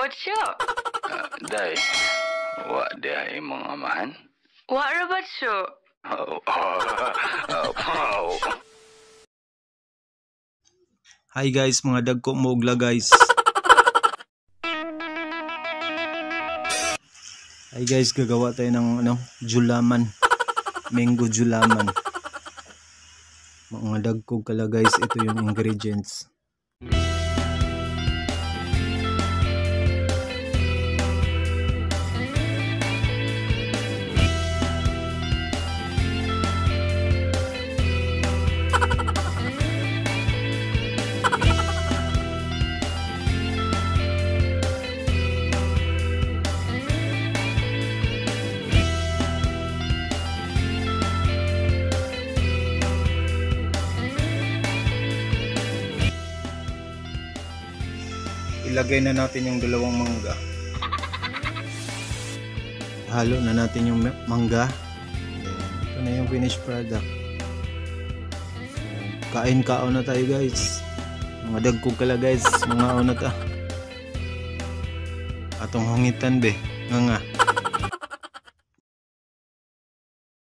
Ocho. Day, wa dia imong amahan? Wa ra ba siya? Hi guys, mga dagko mo ogla guys. Hi guys, gagawa tayo ng julaman. Mango julaman. Mga dagko kala guys, ito yung ingredients. Ilagay na natin yung dalawang mangga. Halo na natin yung mangga. Ito na yung finished product. Kain-kao na tayo guys. Mga dagkog kala guys. Mga na ta. Atong hungitan be. Nga.